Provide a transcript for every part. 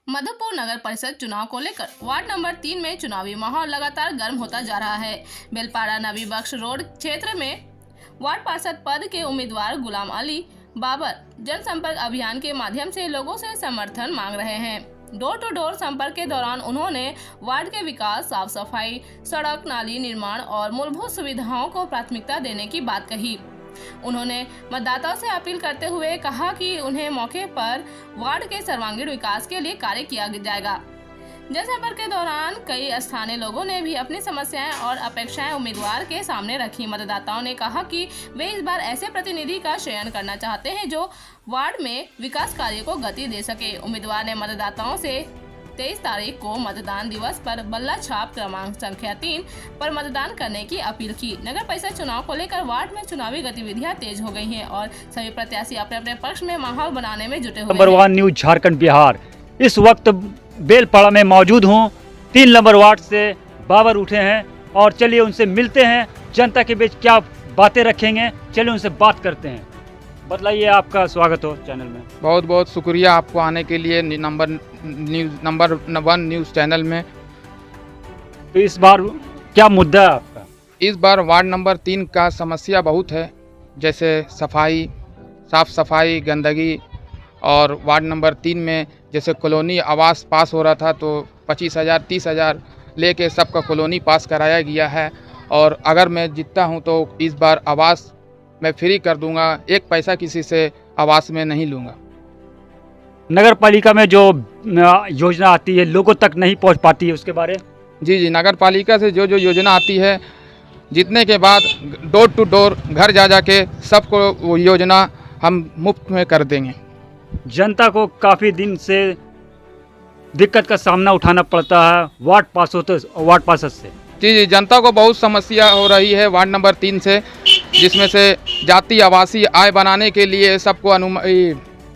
मधुपुर नगर परिषद चुनाव को लेकर वार्ड नंबर 3 में चुनावी माहौल लगातार गर्म होता जा रहा है। बेलपाड़ा नबी बख्श रोड क्षेत्र में वार्ड पार्षद पद के उम्मीदवार गुलाम अली बाबर जनसंपर्क अभियान के माध्यम से लोगों से समर्थन मांग रहे हैं। डोर टू डोर संपर्क के दौरान उन्होंने वार्ड के विकास, साफ सफाई, सड़क नाली निर्माण और मूलभूत सुविधाओं को प्राथमिकता देने की बात कही। उन्होंने मतदाताओं से अपील करते हुए कहा कि उन्हें मौके पर वार्ड के सर्वांगीण विकास के लिए कार्य किया जाएगा। जनसंपर्क के दौरान कई स्थानीय लोगों ने भी अपनी समस्याएं और अपेक्षाएं उम्मीदवार के सामने रखी। मतदाताओं ने कहा कि वे इस बार ऐसे प्रतिनिधि का चयन करना चाहते हैं जो वार्ड में विकास कार्य को गति दे सके। उम्मीदवार ने मतदाताओं से 23 तारीख को मतदान दिवस पर बल्ला छाप क्रमांक संख्या 3 पर मतदान करने की अपील की। नगर परिषद चुनाव को लेकर वार्ड में चुनावी गतिविधियां तेज हो गई हैं और सभी प्रत्याशी अपने अपने पक्ष में माहौल बनाने में जुटे हुए हैं। नंबर 1 न्यूज झारखंड बिहार इस वक्त बेलपाड़ा में मौजूद हूँ। 3 नंबर वार्ड से बाबर उठे हैं और चलिए उनसे मिलते हैं, जनता के बीच क्या बातें रखेंगे, चलिए उनसे बात करते हैं। बतलाइए, आपका स्वागत हो चैनल में। बहुत बहुत शुक्रिया आपको आने के लिए नंबर 1 न्यूज़ चैनल में। तो इस बार क्या मुद्दा है आपका? इस बार वार्ड नंबर 3 का समस्या बहुत है, जैसे सफाई, साफ सफाई, गंदगी। और वार्ड नंबर 3 में जैसे कॉलोनी आवास पास हो रहा था तो 25,000 30,000 लेके सबका कॉलोनी पास कराया गया है। और अगर मैं जीतता हूं तो इस बार आवास मैं फ्री कर दूंगा, एक पैसा किसी से आवास में नहीं लूँगा। नगर पालिका में जो योजना आती है लोगों तक नहीं पहुंच पाती है, उसके बारे? जी, नगर पालिका से जो योजना आती है, जीतने के बाद डोर टू डोर घर जा के सबको वो योजना हम मुफ्त में कर देंगे। जनता को काफ़ी दिन से दिक्कत का सामना उठाना पड़ता है वार्ड पार्षद से। जी, जनता को बहुत समस्या हो रही है वार्ड नंबर 3 से, जिसमें से जाति आवासीय आय बनाने के लिए सबको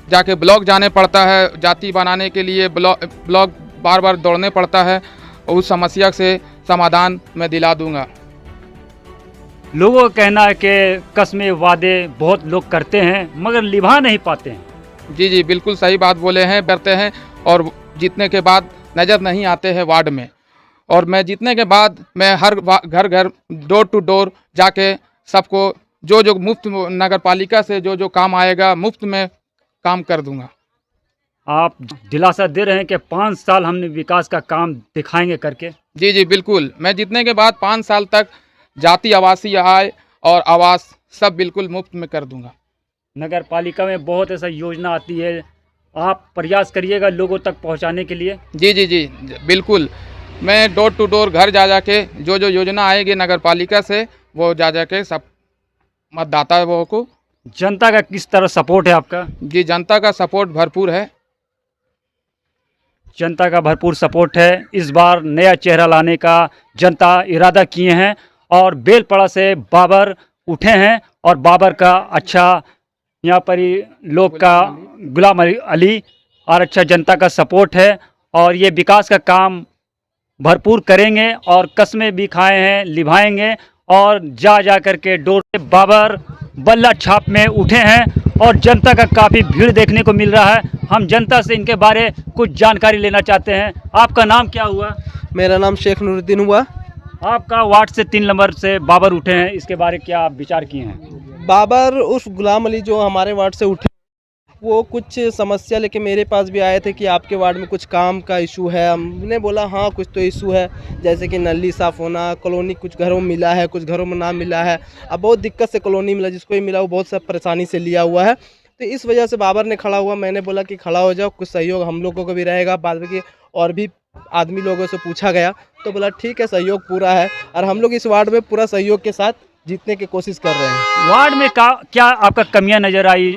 जाके ब्लॉक जाने पड़ता है। जाति बनाने के लिए ब्लॉक बार बार दौड़ने पड़ता है। उस समस्या से समाधान मैं दिला दूंगा। लोगों का कहना है कि कस्में वादे बहुत लोग करते हैं मगर निभा नहीं पाते हैं। जी, बिल्कुल सही बात बोले हैं, करते हैं और जीतने के बाद नज़र नहीं आते हैं वार्ड में। और मैं जीतने के बाद मैं हर घर डोर टू डोर जाके सबको जो मुफ्त नगर पालिका से जो काम आएगा मुफ्त में काम कर दूंगा। आप दिलासा दे रहे हैं कि 5 साल हमने विकास का काम दिखाएंगे करके? जी, बिल्कुल। मैं जीतने के बाद 5 साल तक जाति आवासीय आय और आवास सब बिल्कुल मुफ्त में कर दूंगा। नगर पालिका में बहुत ऐसा योजना आती है, आप प्रयास करिएगा लोगों तक पहुंचाने के लिए। जी, बिल्कुल। मैं डोर टू डोर घर जा के जो योजना आएगी नगर पालिका से वो जा के सब मतदाता वो को। जनता का किस तरह सपोर्ट है आपका? जी, जनता का सपोर्ट भरपूर है। जनता का भरपूर सपोर्ट है। इस बार नया चेहरा लाने का जनता इरादा किए हैं और बेलपाड़ा से बाबर उठे हैं और बाबर का अच्छा यहाँ पर ही लोग का गुलाम अली और अच्छा जनता का सपोर्ट है और ये विकास का काम भरपूर करेंगे और कस्में भी खाए हैं, निभाएंगे और जा करके डोर से बाबर बल्ला छाप में उठे हैं और जनता का काफ़ी भीड़ देखने को मिल रहा है। हम जनता से इनके बारे कुछ जानकारी लेना चाहते हैं। आपका नाम क्या हुआ? मेरा नाम शेख नूरुद्दीन हुआ। आपका वार्ड से 3 नंबर से बाबर उठे हैं, इसके बारे क्या आप विचार किए हैं? बाबर उस गुलाम अली जो हमारे वार्ड से उठे, वो कुछ समस्या लेके मेरे पास भी आए थे कि आपके वार्ड में कुछ काम का इशू है। हमने बोला हाँ कुछ तो इशू है, जैसे कि नली साफ़ होना, कॉलोनी कुछ घरों में मिला है, कुछ घरों में ना मिला है। अब बहुत दिक्कत से कॉलोनी मिला, जिसको भी मिला वो बहुत सब परेशानी से लिया हुआ है। तो इस वजह से बाबर ने खड़ा हुआ। मैंने बोला कि खड़ा हो जाओ, कुछ सहयोग हम लोगों को भी रहेगा। बाद में और भी आदमी लोगों से पूछा गया तो बोला ठीक है, सहयोग पूरा है और हम लोग इस वार्ड में पूरा सहयोग के साथ जीतने की कोशिश कर रहे हैं। वार्ड में क्या आपका कमियां नज़र आई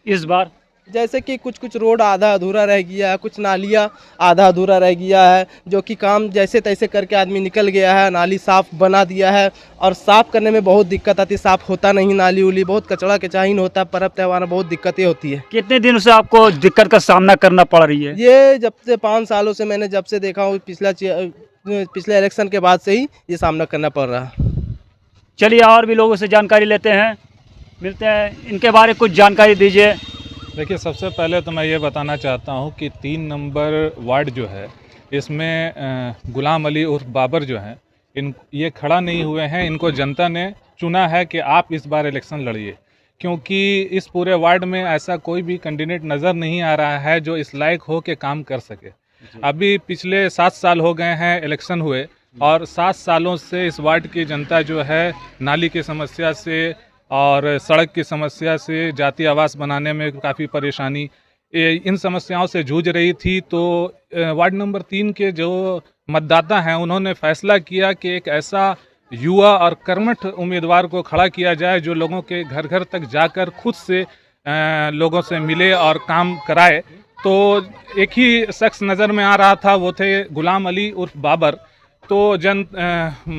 इस बार? जैसे कि कुछ रोड आधा अधूरा रह गया है, कुछ नालियाँ आधा अधूरा रह गया है, जो कि काम जैसे तैसे करके आदमी निकल गया है। नाली साफ़ बना दिया है और साफ़ करने में बहुत दिक्कत आती है, साफ़ होता नहीं नाली उली, बहुत कचरा कचाहीन होता है। पर्व त्यौहार में बहुत दिक्कतें होती है। कितने दिन से आपको दिक्कत का सामना करना पड़ रही है? ये जब से 5 सालों से मैंने जब से देखा हूँ, पिछले इलेक्शन के बाद से ही ये सामना करना पड़ रहा है। चलिए और भी लोगों से जानकारी लेते हैं, मिलते हैं, इनके बारे कुछ जानकारी दीजिए। देखिए, सबसे पहले तो मैं ये बताना चाहता हूँ कि 3 नंबर वार्ड जो है, इसमें गुलाम अली उर्फ बाबर जो हैं, ये खड़ा नहीं हुए हैं। इनको जनता ने चुना है कि आप इस बार इलेक्शन लड़िए, क्योंकि इस पूरे वार्ड में ऐसा कोई भी कैंडिडेट नज़र नहीं आ रहा है जो इस लायक हो के काम कर सके। अभी पिछले 7 साल हो गए हैं इलेक्शन हुए, और 7 सालों से इस वार्ड की जनता जो है नाली की समस्या से और सड़क की समस्या से, जाति आवास बनाने में काफ़ी परेशानी, इन समस्याओं से जूझ रही थी। तो वार्ड नंबर 3 के जो मतदाता हैं, उन्होंने फैसला किया कि एक ऐसा युवा और कर्मठ उम्मीदवार को खड़ा किया जाए जो लोगों के घर घर तक जाकर खुद से लोगों से मिले और काम कराए। तो एक ही शख्स नज़र में आ रहा था, वो थे गुलाम अली उर्फ बाबर। तो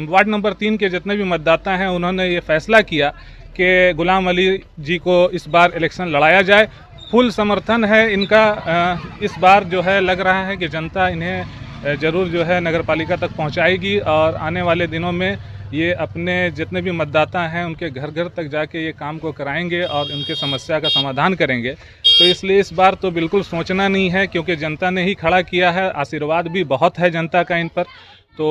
वार्ड नंबर 3 के जितने भी मतदाता हैं, उन्होंने ये फैसला किया कि गुलाम अली जी को इस बार इलेक्शन लड़ाया जाए। फुल समर्थन है इनका। इस बार जो है लग रहा है कि जनता इन्हें ज़रूर जो है नगर पालिका तक पहुंचाएगी, और आने वाले दिनों में ये अपने जितने भी मतदाता हैं उनके घर घर तक जाके ये काम को कराएंगे और उनके समस्या का समाधान करेंगे। तो इसलिए इस बार तो बिल्कुल सोचना नहीं है, क्योंकि जनता ने ही खड़ा किया है। आशीर्वाद भी बहुत है जनता का इन पर। तो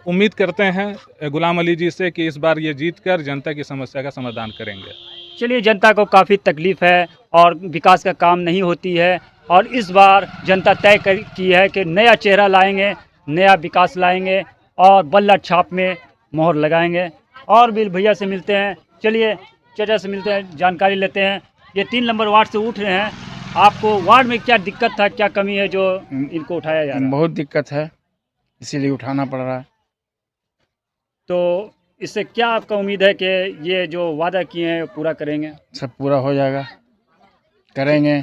उम्मीद करते हैं गुलाम अली जी से कि इस बार ये जीत कर जनता की समस्या का समाधान करेंगे। चलिए, जनता को काफ़ी तकलीफ़ है और विकास का काम नहीं होती है, और इस बार जनता की है कि नया चेहरा लाएंगे, नया विकास लाएंगे और बल्ला छाप में मोहर लगाएंगे। और भी भैया से मिलते हैं, चलिए चाचा से मिलते हैं, जानकारी लेते हैं। ये 3 नंबर वार्ड से उठ रहे हैं, आपको वार्ड में क्या दिक्कत था, क्या कमी है जो इनको उठाया जा रहा है? बहुत दिक्कत है, इसीलिए उठाना पड़ रहा है। तो इससे क्या आपका उम्मीद है कि ये जो वादा किए हैं पूरा करेंगे? सब पूरा हो जाएगा, करेंगे,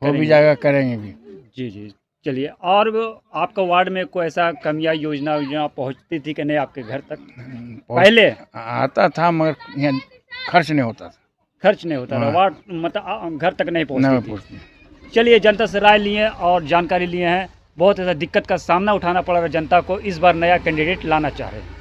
हो भी जाएगा, करेंगे भी। जी जी, चलिए। और आपका वार्ड में कोई ऐसा कमियाँ योजना पहुंचती थी कि नहीं आपके घर तक? पहले आता था, मगर यहाँ खर्च नहीं होता था। खर्च नहीं होता था, हाँ। वार्ड मतलब घर तक नहीं नहीं पहुंचती थी। पूछती। चलिए, जनता से राय लिए और जानकारी लिए हैं। बहुत ऐसा दिक्कत का सामना उठाना पड़ रहा है जनता को। इस बार नया कैंडिडेट लाना चाह रहे हैं।